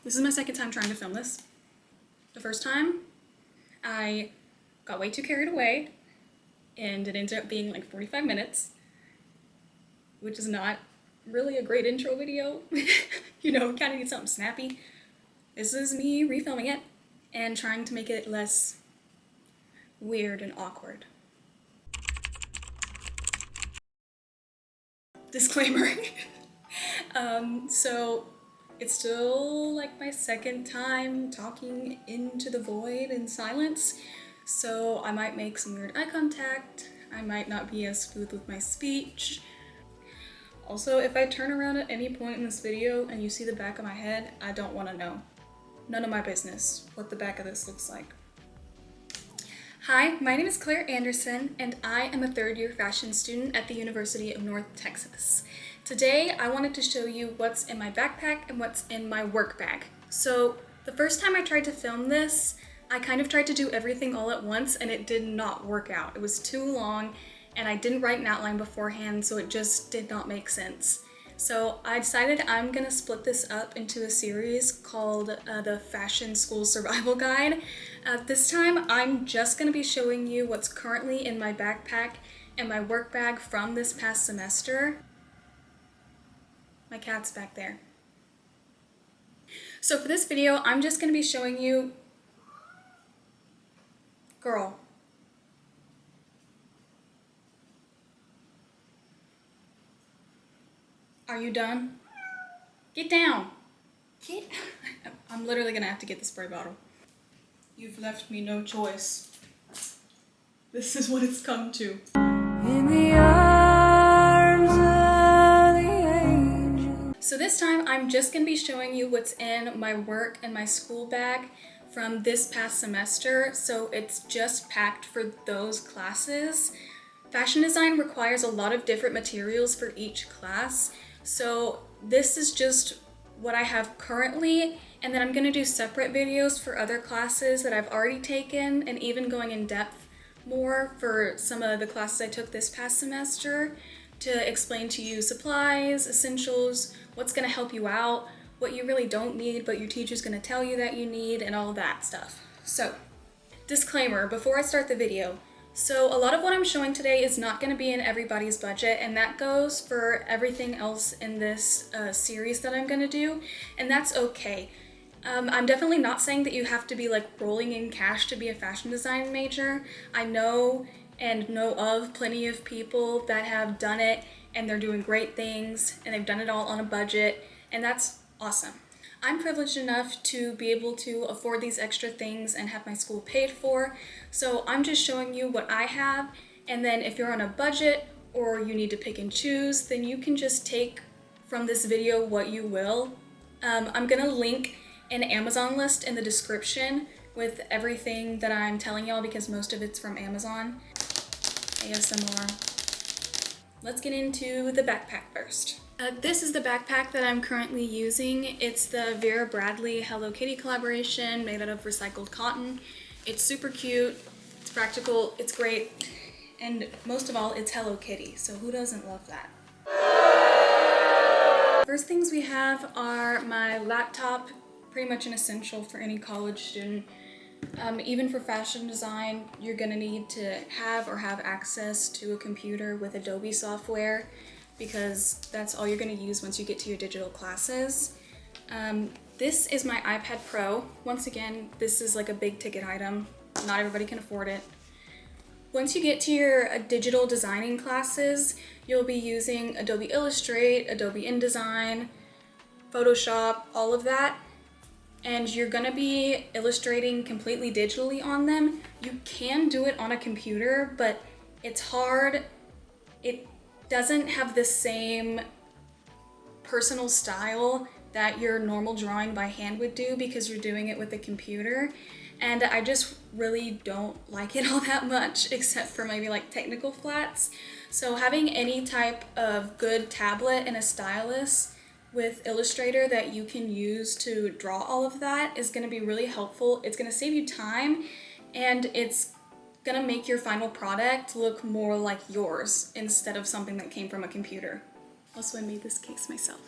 This is my second time trying to film this. The first time, I got way too carried away and it ended up being like 45 minutes, which is not really a great intro video. You know, kind of need something snappy. This is me refilming it and trying to make it less weird and awkward. Disclaimer. So it's still like my second time talking into the void in silence, so I might make some weird eye contact. I might not be as smooth with my speech. Also, if I turn around at any point in this video and you see the back of my head, I don't want to know. None of my business what the back of this looks like. Hi, my name is Claire Anderson, and I am a third-year fashion student at the University of North Texas. Today, I wanted to show you what's in my backpack and what's in my work bag. So, the first time I tried to film this, I kind of tried to do everything all at once, and it did not work out. It was too long, and I didn't write an outline beforehand, so it just did not make sense. So I decided I'm gonna split this up into a series called the Fashion School Survival Guide. This time I'm just gonna be showing you what's currently in my backpack and my work bag from this past semester. My cat's back there. So for this video, I'm just gonna be showing you, girl. Are you done? Get down. I'm literally gonna have to get the spray bottle. You've left me no choice. This is what it's come to. In the arms of the angel. So this time I'm just gonna be showing you what's in my work and my school bag from this past semester. So it's just packed for those classes. Fashion design requires a lot of different materials for each class. So this is just what I have currently, and then I'm gonna do separate videos for other classes that I've already taken, and even going in depth more for some of the classes I took this past semester to explain to you supplies, essentials, what's gonna help you out, what you really don't need but your teacher's gonna tell you that you need, and all that stuff. So, disclaimer before I start the video. So a lot of what I'm showing today is not going to be in everybody's budget, and that goes for everything else in this series that I'm going to do, and that's okay. I'm definitely not saying that you have to be like rolling in cash to be a fashion design major. I know and know of plenty of people that have done it and they're doing great things and they've done it all on a budget, and that's awesome. I'm privileged enough to be able to afford these extra things and have my school paid for, so I'm just showing you what I have, and then if you're on a budget or you need to pick and choose, then you can just take from this video what you will. I'm gonna link an Amazon list in the description with everything that I'm telling y'all because most of it's from Amazon. ASMR. Let's get into the backpack first. This is the backpack that I'm currently using. It's the Vera Bradley Hello Kitty collaboration made out of recycled cotton. It's super cute, it's practical, it's great, and most of all, it's Hello Kitty, so who doesn't love that? First things we have are my laptop, pretty much an essential for any college student. Even for fashion design, you're gonna need to have access to a computer with Adobe software, because that's all you're going to use once you get to your digital classes. This is my iPad Pro. Once again, this is like a big ticket item. Not everybody can afford it. Once you get to your digital designing classes, you'll be using Adobe Illustrate, Adobe InDesign, Photoshop, all of that. And you're going to be illustrating completely digitally on them. You can do it on a computer, but it's hard. It doesn't have the same personal style that your normal drawing by hand would do because you're doing it with a computer, and I just really don't like it all that much, except for maybe like technical flats. So having any type of good tablet and a stylus with Illustrator that you can use to draw all of that is going to be really helpful. It's going to save you time, and it's gonna make your final product look more like yours instead of something that came from a computer. Also, I made this case myself.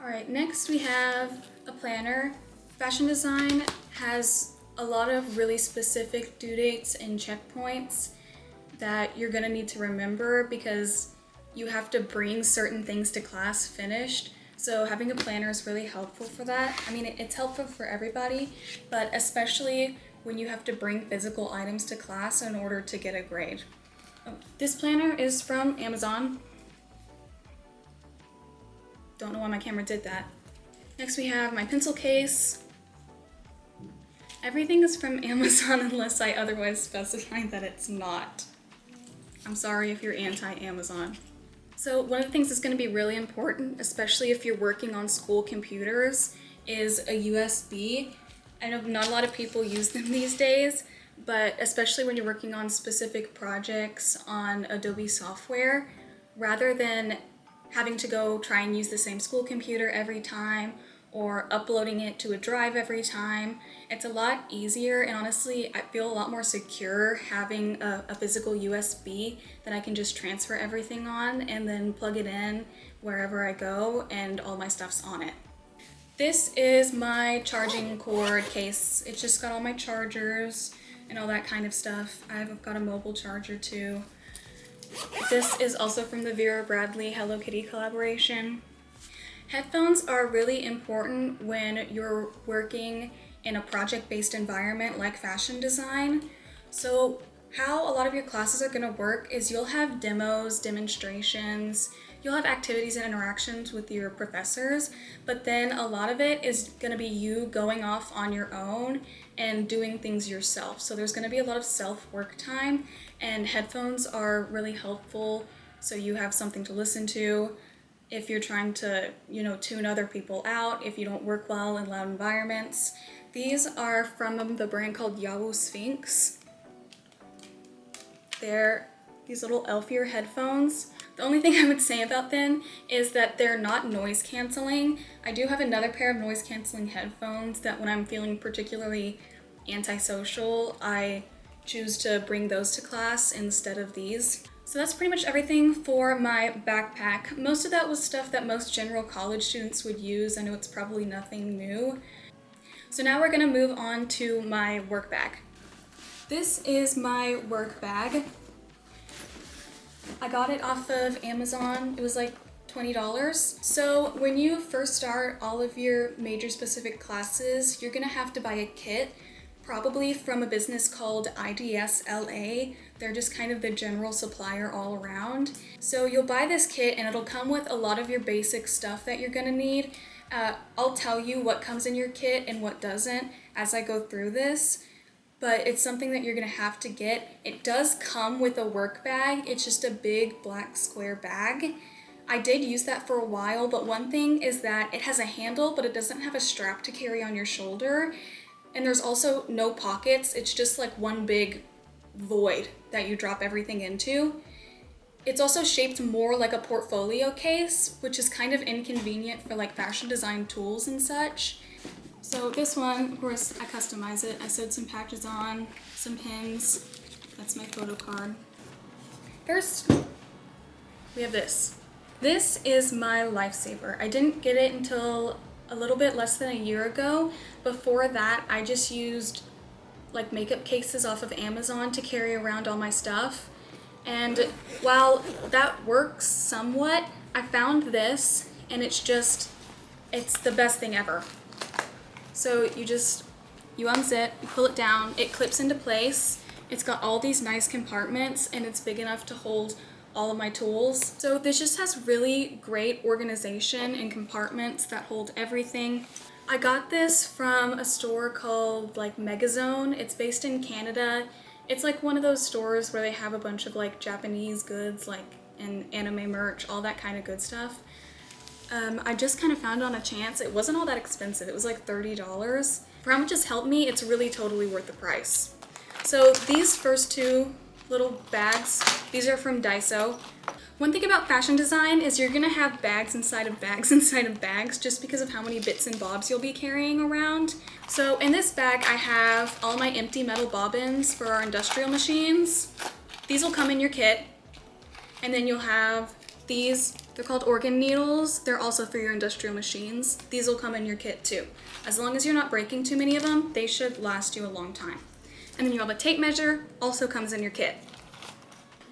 All right, next we have a planner. Fashion design has a lot of really specific due dates and checkpoints that you're gonna need to remember because you have to bring certain things to class finished. So having a planner is really helpful for that. I mean, it's helpful for everybody, but especially when you have to bring physical items to class in order to get a grade. This planner is from Amazon. Don't know why my camera did that. Next we have my pencil case. Everything is from Amazon unless I otherwise specify that it's not. I'm sorry if you're anti-Amazon. So one of the things that's going to be really important, especially if you're working on school computers, is a USB. I know not a lot of people use them these days, but especially when you're working on specific projects on Adobe software, rather than having to go try and use the same school computer every time or uploading it to a drive every time, it's a lot easier, and honestly I feel a lot more secure having a physical USB that I can just transfer everything on and then plug it in wherever I go and all my stuff's on it. This is my charging cord case. It's just got all my chargers and all that kind of stuff. I've got a mobile charger too. This is also from the Vera Bradley Hello Kitty collaboration. Headphones are really important when you're working in a project-based environment like fashion design. So how a lot of your classes are going to work is you'll have demos, demonstrations, you'll have activities and interactions with your professors, but then a lot of it is going to be you going off on your own and doing things yourself. So there's going to be a lot of self-work time, and headphones are really helpful so you have something to listen to. If you're trying to, tune other people out, if you don't work well in loud environments. These are from the brand called Yawu Sphinx. They're these little elf ear headphones. The only thing I would say about them is that they're not noise canceling. I do have another pair of noise canceling headphones that when I'm feeling particularly antisocial, I choose to bring those to class instead of these. So that's pretty much everything for my backpack. Most of that was stuff that most general college students would use. I know it's probably nothing new. So now we're gonna move on to my work bag. This is my work bag. I got it off of Amazon. It was like $20. So when you first start all of your major specific classes, you're gonna have to buy a kit, probably from a business called IDSLA. They're just kind of the general supplier all around. So you'll buy this kit and it'll come with a lot of your basic stuff that you're gonna need. I'll tell you what comes in your kit and what doesn't as I go through this, but it's something that you're gonna have to get. It does come with a work bag. It's just a big black square bag. I did use that for a while, but one thing is that it has a handle, but it doesn't have a strap to carry on your shoulder. And there's also no pockets. It's just like one big void that you drop everything into. It's also shaped more like a portfolio case, which is kind of inconvenient for like fashion design tools and such. So this one, of course, I customize it. I sewed some patches on, some pins. That's my photo card. First, we have this. This is my lifesaver. I didn't get it until a little bit less than a year ago. Before that, I just used like makeup cases off of Amazon to carry around all my stuff. And while that works somewhat, I found this and it's the best thing ever. So you unzip, you pull it down, it clips into place. It's got all these nice compartments and it's big enough to hold all of my tools. So this just has really great organization and compartments that hold everything. I got this from a store called like Megazone. It's based in Canada. It's like one of those stores where they have a bunch of like Japanese goods, like and anime merch, all that kind of good stuff. I just kind of found it on a chance. It wasn't all that expensive. It was like $30. For how much it's helped me, it's really totally worth the price. So these first two little bags, these are from Daiso. One thing about fashion design is you're gonna have bags inside of bags inside of bags just because of how many bits and bobs you'll be carrying around. So in this bag I have all my empty metal bobbins for our industrial machines. These will come in your kit, and then you'll have They're called organ needles. They're also for your industrial machines. These will come in your kit too. As long as you're not breaking too many of them, they should last you a long time. And then you have a tape measure, also comes in your kit.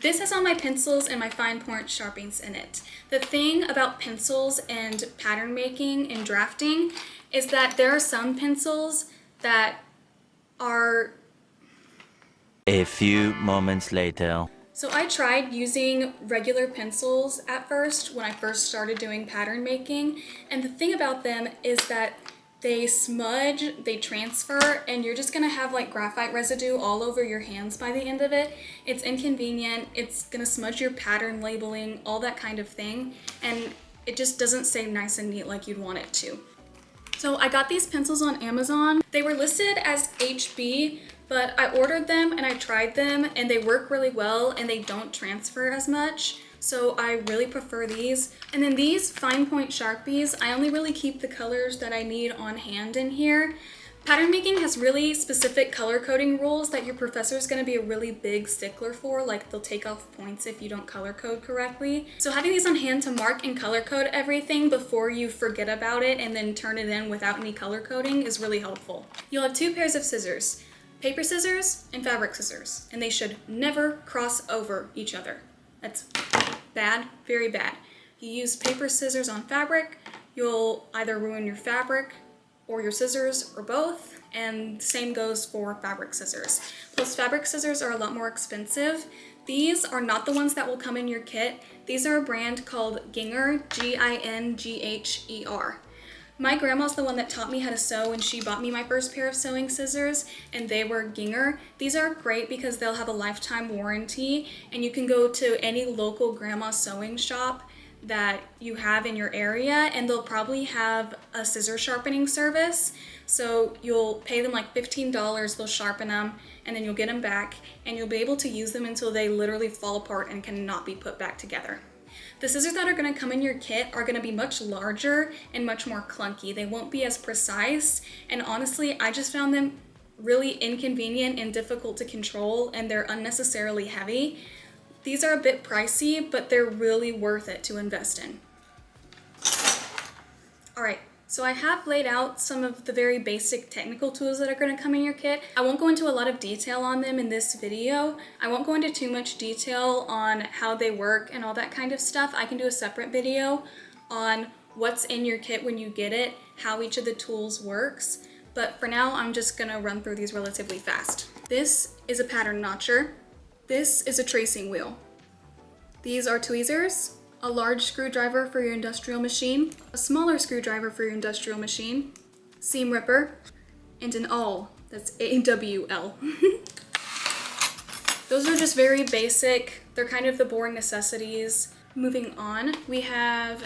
This has all my pencils and my fine point sharpies in it. The thing about pencils and pattern making and drafting is that there are some pencils that are... A few moments later. So I tried using regular pencils at first when I first started doing pattern making, and the thing about them is that they smudge, they transfer, and you're just gonna have like graphite residue all over your hands by the end of it. It's inconvenient, it's gonna smudge your pattern labeling, all that kind of thing, and it just doesn't stay nice and neat like you'd want it to. So I got these pencils on Amazon. They were listed as HB, but I ordered them and I tried them and they work really well and they don't transfer as much. So I really prefer these. And then these fine point Sharpies, I only really keep the colors that I need on hand in here. Pattern making has really specific color coding rules that your professor is going to be a really big stickler for, like they'll take off points if you don't color code correctly. So having these on hand to mark and color code everything before you forget about it and then turn it in without any color coding is really helpful. You'll have two pairs of scissors, paper scissors and fabric scissors, and they should never cross over each other. That's bad, very bad. You use paper scissors on fabric, you'll either ruin your fabric or your scissors or both, and the same goes for fabric scissors. Plus fabric scissors are a lot more expensive. These are not the ones that will come in your kit. These are a brand called Gingher, G-I-N-G-H-E-R. My grandma's the one that taught me how to sew and she bought me my first pair of sewing scissors, and they were Gingher. These are great because they'll have a lifetime warranty and you can go to any local grandma sewing shop that you have in your area and they'll probably have a scissor sharpening service. So you'll pay them like $15, they'll sharpen them, and then you'll get them back and you'll be able to use them until they literally fall apart and cannot be put back together. The scissors that are going to come in your kit are going to be much larger and much more clunky. They won't be as precise, and honestly, I just found them really inconvenient and difficult to control, and they're unnecessarily heavy. These are a bit pricey, but they're really worth it to invest in. All right, so I have laid out some of the very basic technical tools that are going to come in your kit. I won't go into a lot of detail on them in this video. I won't go into too much detail on how they work and all that kind of stuff. I can do a separate video on what's in your kit when you get it, how each of the tools works. But for now, I'm just gonna run through these relatively fast. This is a pattern notcher. This is a tracing wheel. These are tweezers, a large screwdriver for your industrial machine, a smaller screwdriver for your industrial machine, seam ripper, and an awl. That's A-W-L. Those are just very basic. They're kind of the boring necessities. Moving on, we have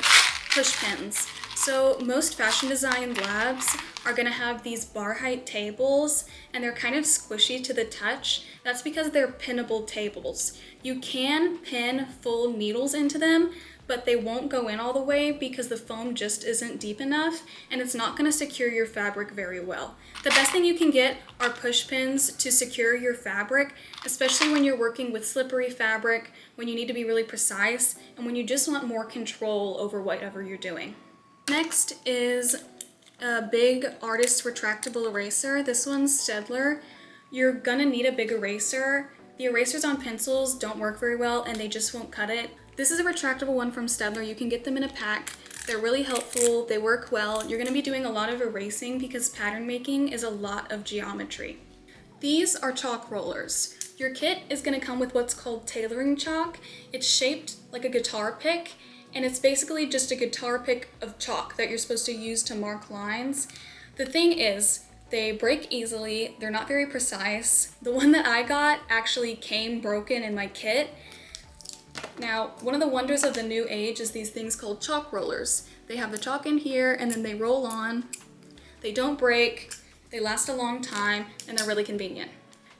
push pins. So most fashion design labs are gonna have these bar height tables and they're kind of squishy to the touch. That's because they're pinnable tables. You can pin full needles into them, but they won't go in all the way because the foam just isn't deep enough and it's not gonna secure your fabric very well. The best thing you can get are push pins to secure your fabric, especially when you're working with slippery fabric, when you need to be really precise, and when you just want more control over whatever you're doing. Next is a big artist retractable eraser. This one's Staedtler. You're gonna need a big eraser. The erasers on pencils don't work very well and they just won't cut it. This is a retractable one from Staedtler. You can get them in a pack. They're really helpful, they work well. You're gonna be doing a lot of erasing because pattern making is a lot of geometry. These are chalk rollers. Your kit is gonna come with what's called tailoring chalk. It's shaped like a guitar pick, and it's basically just a guitar pick of chalk that you're supposed to use to mark lines. The thing is, they break easily, they're not very precise. The one that I got actually came broken in my kit. Now, one of the wonders of the new age is these things called chalk rollers. They have the chalk in here and then they roll on. They don't break, they last a long time, and they're really convenient.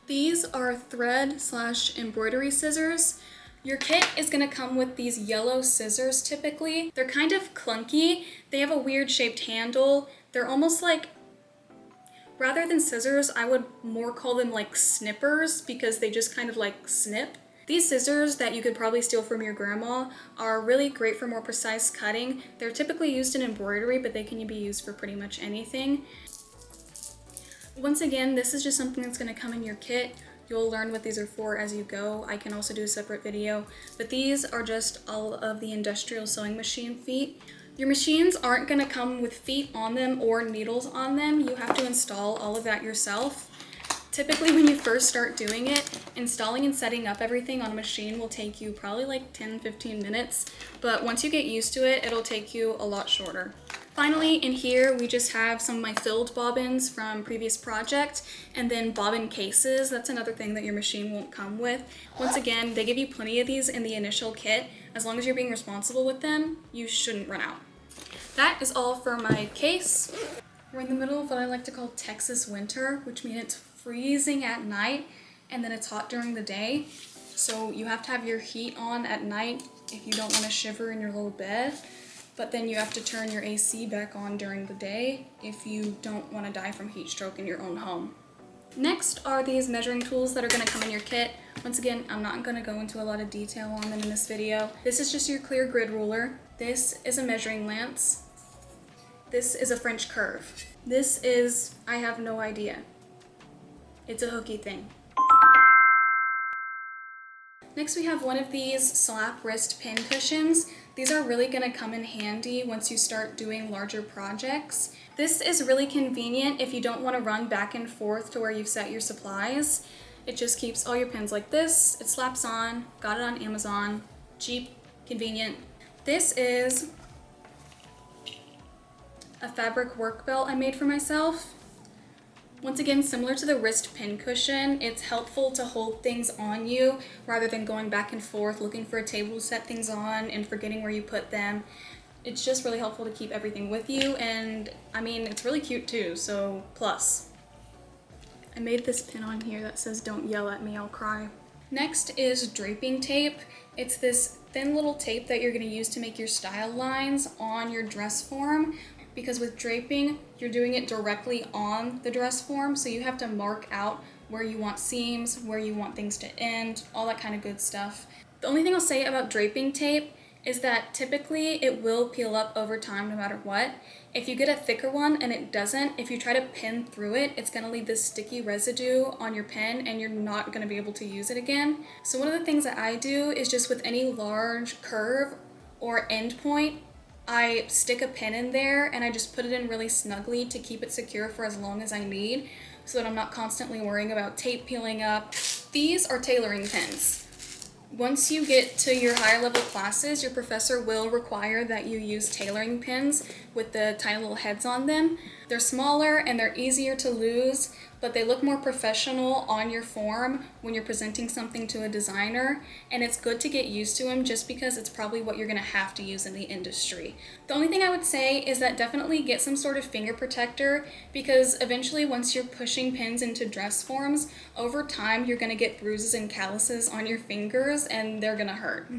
These are thread/embroidery scissors. Your kit is gonna come with these yellow scissors typically. They're kind of clunky. They have a weird shaped handle. They're almost like, rather than scissors, I would more call them like snippers because they just kind of like snip. These scissors that you could probably steal from your grandma are really great for more precise cutting. They're typically used in embroidery, but they can be used for pretty much anything. Once again, this is just something that's going to come in your kit. You'll learn what these are for as you go. I can also do a separate video, but these are just all of the industrial sewing machine feet. Your machines aren't going to come with feet on them or needles on them. You have to install all of that yourself. Typically when you first start doing it, installing and setting up everything on a machine will take you probably like 10-15 minutes, but once you get used to it, it'll take you a lot shorter. Finally, in here, we just have some of my filled bobbins from previous project, and then bobbin cases. That's another thing that your machine won't come with. Once again, they give you plenty of these in the initial kit. As long as you're being responsible with them, you shouldn't run out. That is all for my case. We're in the middle of what I like to call Texas winter, which means it's freezing at night and then it's hot during the day. So you have to have your heat on at night if you don't want to shiver in your little bed. But then you have to turn your AC back on during the day if you don't want to die from heat stroke in your own home. Next are these measuring tools that are going to come in your kit. Once again, I'm not going to go into a lot of detail on them in this video. This is just your clear grid ruler. This is a measuring lance. This is a French curve. This is, I have no idea. It's a hooky thing. Next we have one of these slap wrist pin cushions. These are really going to come in handy once you start doing larger projects. This is really convenient if you don't want to run back and forth to where you've set your supplies. It just keeps all your pins like this. It slaps on. Got it on Amazon. Cheap, convenient. This is a fabric work belt I made for myself. Once again, similar to the wrist pin cushion, it's helpful to hold things on you rather than going back and forth looking for a table to set things on and forgetting where you put them. It's just really helpful to keep everything with you, and I mean, it's really cute too, so plus. I made this pin on here that says, "Don't yell at me, I'll cry." Next is draping tape. It's this thin little tape that you're going to use to make your style lines on your dress form. Because with draping, you're doing it directly on the dress form, so you have to mark out where you want seams, where you want things to end, all that kind of good stuff. The only thing I'll say about draping tape is that typically it will peel up over time no matter what. If you get a thicker one and it doesn't, if you try to pin through it, it's gonna leave this sticky residue on your pen and you're not gonna be able to use it again. So one of the things that I do is just with any large curve or end point, I stick a pin in there and I just put it in really snugly to keep it secure for as long as I need so that I'm not constantly worrying about tape peeling up. These are tailoring pins. Once you get to your higher level classes, your professor will require that you use tailoring pins with the tiny little heads on them. They're smaller and they're easier to lose, but they look more professional on your form when you're presenting something to a designer, and it's good to get used to them just because it's probably what you're gonna have to use in the industry. The only thing I would say is that definitely get some sort of finger protector, because eventually once you're pushing pins into dress forms, over time you're gonna get bruises and calluses on your fingers and they're gonna hurt.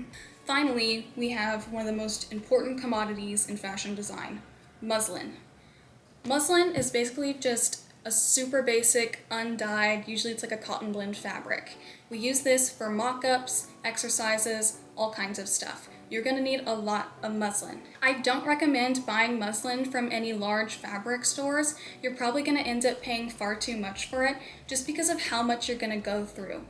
Finally, we have one of the most important commodities in fashion design, muslin. Muslin is basically just a super basic, undyed, usually it's like a cotton blend fabric. We use this for mock-ups, exercises, all kinds of stuff. You're gonna need a lot of muslin. I don't recommend buying muslin from any large fabric stores. You're probably gonna end up paying far too much for it just because of how much you're gonna go through.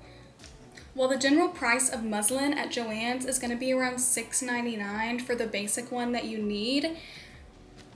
While the general price of muslin at Joann's is gonna be around $6.99 for the basic one that you need,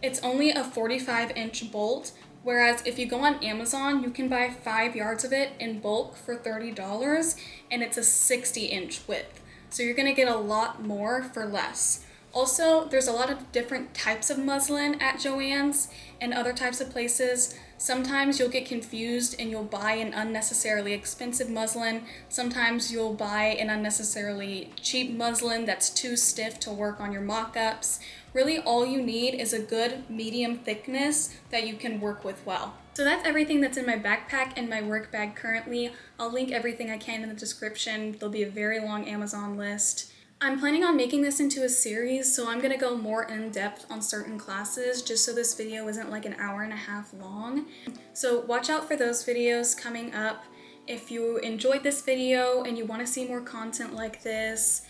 it's only a 45-inch bolt, whereas if you go on Amazon, you can buy 5 yards of it in bulk for $30, and it's a 60-inch width. So you're gonna get a lot more for less. Also, there's a lot of different types of muslin at Joann's and other types of places. Sometimes you'll get confused and you'll buy an unnecessarily expensive muslin. Sometimes you'll buy an unnecessarily cheap muslin that's too stiff to work on your mock-ups. Really, all you need is a good medium thickness that you can work with well. So that's everything that's in my backpack and my work bag currently. I'll link everything I can in the description. There'll be a very long Amazon list. I'm planning on making this into a series, so I'm gonna go more in depth on certain classes just so this video isn't like an hour and a half long. So watch out for those videos coming up. If you enjoyed this video and you want to see more content like this,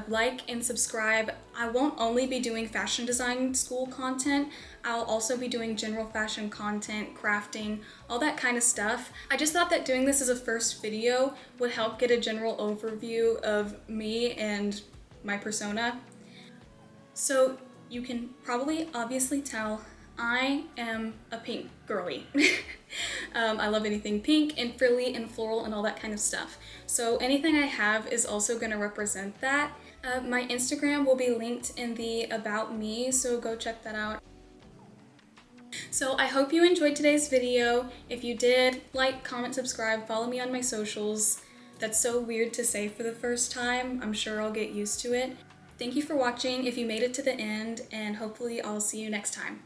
like and subscribe. I won't only be doing fashion design school content, I'll also be doing general fashion content, crafting, all that kind of stuff. I just thought that doing this as a first video would help get a general overview of me and my persona. So you can probably obviously tell I am a pink girly. I love anything pink and frilly and floral and all that kind of stuff. So anything I have is also going to represent that. My Instagram will be linked in the About Me, so go check that out. So I hope you enjoyed today's video. If you did, like, comment, subscribe, follow me on my socials. That's so weird to say for the first time. I'm sure I'll get used to it. Thank you for watching if you made it to the end, and hopefully I'll see you next time.